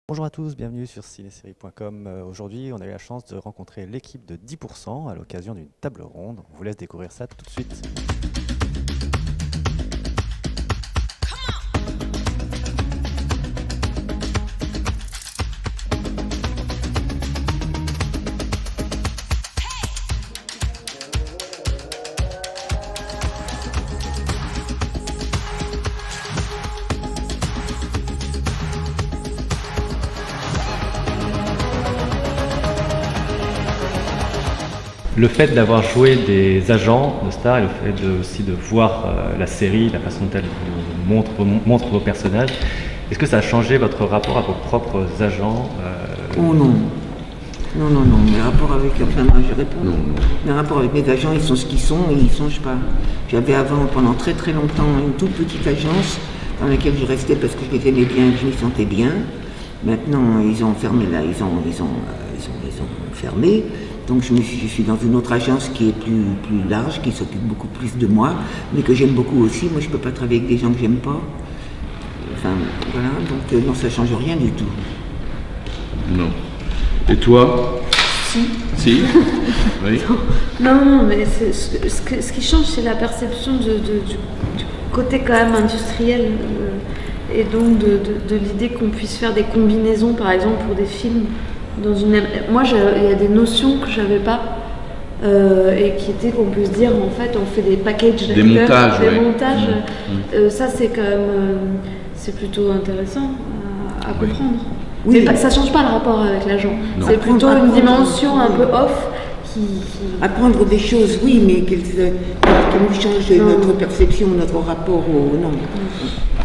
Bonjour à tous, bienvenue sur cinésérie.com. Aujourd'hui, on a eu la chance de rencontrer l'équipe de 10% à l'occasion d'une table ronde. On vous laisse découvrir ça tout de suite. Le fait d'avoir joué des agents de stars et le fait aussi de voir la série, la façon dont elle vous montre vos personnages, est-ce que ça a changé votre rapport à vos propres agents Oh non. Non. Mes rapports avec... Enfin, moi, je réponds. Non. Mes rapports avec mes agents, ils sont ce qu'ils sont et ils ne changent pas. J'avais avant, pendant très très longtemps, une toute petite agence dans laquelle je restais parce que je les aimais bien, je m'y sentais bien. Maintenant, ils ont fermé là, ils ont fermé. Donc je suis dans une autre agence qui est plus large, qui s'occupe beaucoup plus de moi, mais que j'aime beaucoup aussi. Moi, je ne peux pas travailler avec des gens que j'aime pas. Enfin, voilà, donc non, ça ne change rien du tout. Non. Et toi? Si. Oui. Non, mais ce qui change, c'est la perception du côté quand même industriel et donc de l'idée qu'on puisse faire des combinaisons, par exemple, pour des films. Moi, il y a des notions que je n'avais pas et qui étaient qu'on peut se dire, en fait, on fait des packages d'acteurs, des montages. Ça, c'est quand même c'est plutôt intéressant à comprendre. Oui. Mais ça ne change pas le rapport avec l'agent. C'est plutôt une dimension un peu off qui... Apprendre des choses, oui, mais qu'elles nous changent notre perception, notre rapport au... Non.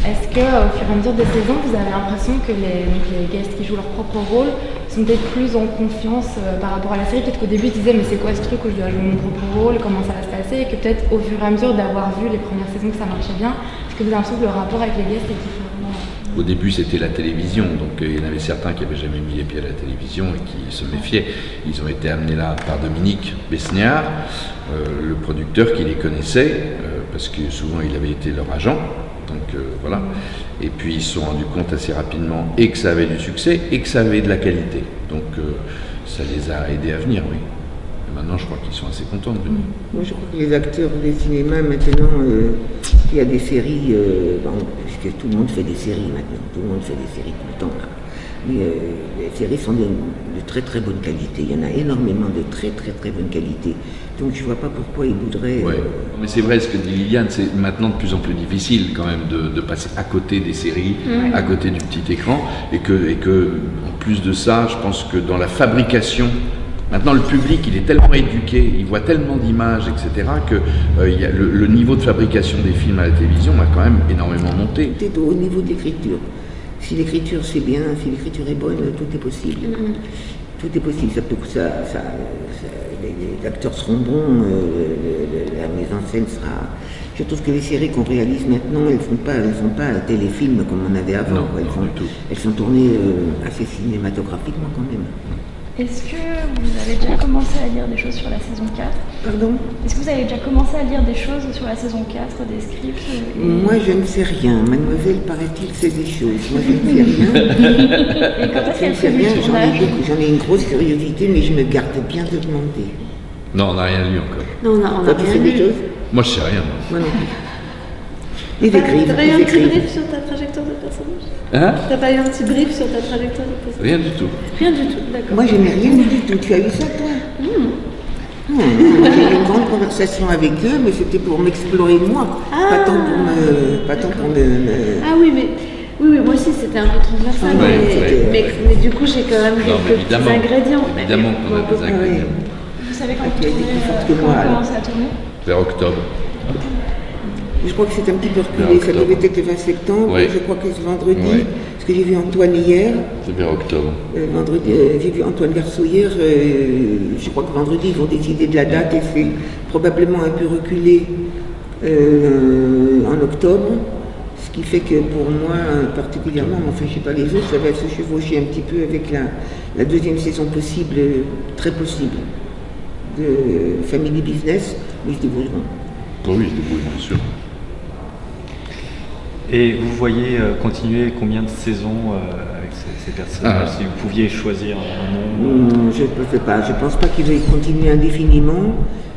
Est-ce qu'au fur et à mesure des saisons, vous avez l'impression que les guests qui jouent leur propre rôle sont peut-être plus en confiance par rapport à la série? Peut-être qu'au début, ils disaient mais c'est quoi ce truc où je dois jouer mon propre rôle, comment ça va se passer? Et que peut-être au fur et à mesure d'avoir vu les premières saisons que ça marchait bien, est-ce que vous avez l'impression que le rapport avec les guests est différent? Au début, c'était la télévision, donc il y en avait certains qui n'avaient jamais mis les pieds à la télévision et qui se méfiaient. Ils ont été amenés là par Dominique Besniard, le producteur qui les connaissait, parce que souvent il avait été leur agent. Donc voilà. Et puis ils se sont rendus compte assez rapidement et que ça avait du succès et que ça avait de la qualité. Donc ça les a aidés à venir, oui. Et maintenant, je crois qu'ils sont assez contents de venir. Moi, je crois que les acteurs des cinémas, maintenant, il y a des séries, puisque tout le monde fait des séries maintenant, tout le monde fait des séries tout le temps. Là. Mais les séries sont de très très bonne qualité. Il y en a énormément de très très très bonne qualité. Donc je ne vois pas pourquoi ils voudraient... Ouais. Mais c'est vrai ce que dit Liliane, c'est maintenant de plus en plus difficile quand même de passer à côté des séries, à côté du petit écran. Et que en plus de ça, je pense que dans la fabrication, maintenant le public il est tellement éduqué, il voit tellement d'images, etc. que le niveau de fabrication des films à la télévision a quand même énormément monté. Peut-être au niveau de l'écriture. Si l'écriture c'est bien, si l'écriture est bonne, tout est possible. Tout est possible. Les acteurs seront bons, la mise en scène sera... Je trouve que les séries qu'on réalise maintenant, elles ne font pas un téléfilm comme on avait avant. Non, elles sont tournées assez cinématographiquement quand même. Est-ce que vous avez déjà commencé à lire des choses sur la saison 4? Pardon? Est-ce que vous avez déjà commencé à lire des choses sur la saison 4, des scripts Moi, je ne sais rien. Mademoiselle, paraît-il, sait des choses. Moi, je ne sais rien. Et quand est-ce Je ne qu'elle sais fait rien. le tournage? J'en ai une grosse curiosité, mais je me garde bien de demander. Non, on n'a rien lu encore. Non, on Toi, a tu rien sais des lu. choses? Moi, je sais rien. Moi non plus. Ils écrivent. T'as pas eu un Ils petit écrivent. brief sur ta trajectoire de personnage? Hein? T'as pas eu un petit brief sur ta trajectoire de personnage? Rien du tout. Rien du tout, d'accord. Moi, je n'ai rien dit du tout. Tu as eu ça, toi? Non, j'ai eu une grande conversation avec eux, mais c'était pour m'explorer moi. Pas tant pour me... Ah oui, moi aussi c'était un peu transversal, Ah ouais, mais du coup j'ai quand même Non, mais quelques petits évidemment. ingrédients. Évidemment qu'on a des ingrédients. Vous savez quand Ah, tu as été vous plus forte que moi, alors. commencez à tourner? Vers octobre. Je crois que c'est un petit peu reculé. Ça devait être le 20 septembre. Oui. Je crois que c'est vendredi. Oui. Parce que j'ai vu Antoine hier. C'est vers octobre. Vendredi, j'ai vu Antoine Garceau hier. Je crois que vendredi, ils vont décider de la date et c'est probablement un peu reculé en octobre. Ce qui fait que pour moi, particulièrement, mais enfin, je ne sais pas les autres, ça va se chevaucher un petit peu avec la deuxième saison possible, très possible, de Family Business, mais ils se débrouilleront. Oui, je débrouille, bien sûr. Et vous voyez continuer combien de saisons avec ces personnages, si vous pouviez choisir un nombre? Je ne sais pas. Je pense pas qu'ils veuillent continuer indéfiniment,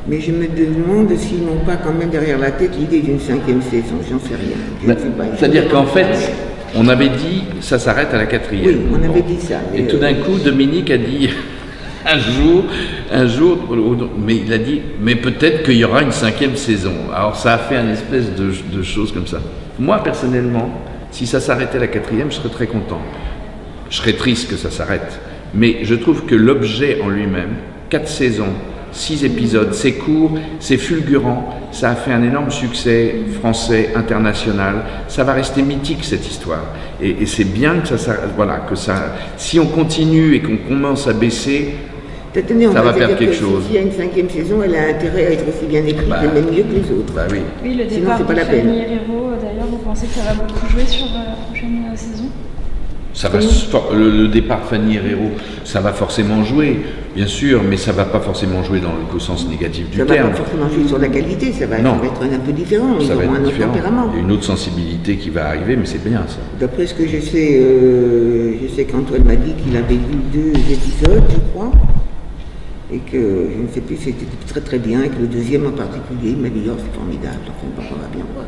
mais je me demande s'ils n'ont pas quand même derrière la tête l'idée d'une 5e saison. J'en sais rien. Je ne sais pas. C'est-à-dire qu'en fait, on avait dit ça s'arrête à la 4e. Oui, on avait dit ça. Et tout d'un coup, Dominique a dit un jour, mais il a dit, mais peut-être qu'il y aura une 5e saison. Alors ça a fait une espèce de choses comme ça. Moi, personnellement, si ça s'arrêtait à la 4e, je serais très content. Je serais triste que ça s'arrête. Mais je trouve que l'objet en lui-même, 4 saisons, 6 épisodes, c'est court, c'est fulgurant, ça a fait un énorme succès français, international, ça va rester mythique cette histoire. Et c'est bien que si on continue et qu'on commence à baisser, ça va perdre quelque chose. S'il y a une 5e saison, elle a intérêt à être aussi bien écrite, et même mieux que les autres. Bah oui. Oui, le Sinon, départ c'est pas de la peine. Fanny Herrero, d'ailleurs, vous pensez que ça va beaucoup jouer sur la prochaine saison? Ça va, le départ de Fanny Herrero, ça va forcément jouer, bien sûr, mais ça ne va pas forcément jouer dans le sens négatif du Ça ne terme. va pas forcément jouer sur la qualité, ça va être un peu différent. Ils Ça va auront être un autre différent. tempérament. Il y a une autre sensibilité qui va arriver, mais c'est bien ça. D'après ce que je sais qu'Antoine m'a dit qu'il avait vu 2 épisodes, je crois, et que je ne sais plus, c'était très très bien, et que le deuxième en particulier, il m'a dit, oh, c'est formidable, enfin, on va bien voir.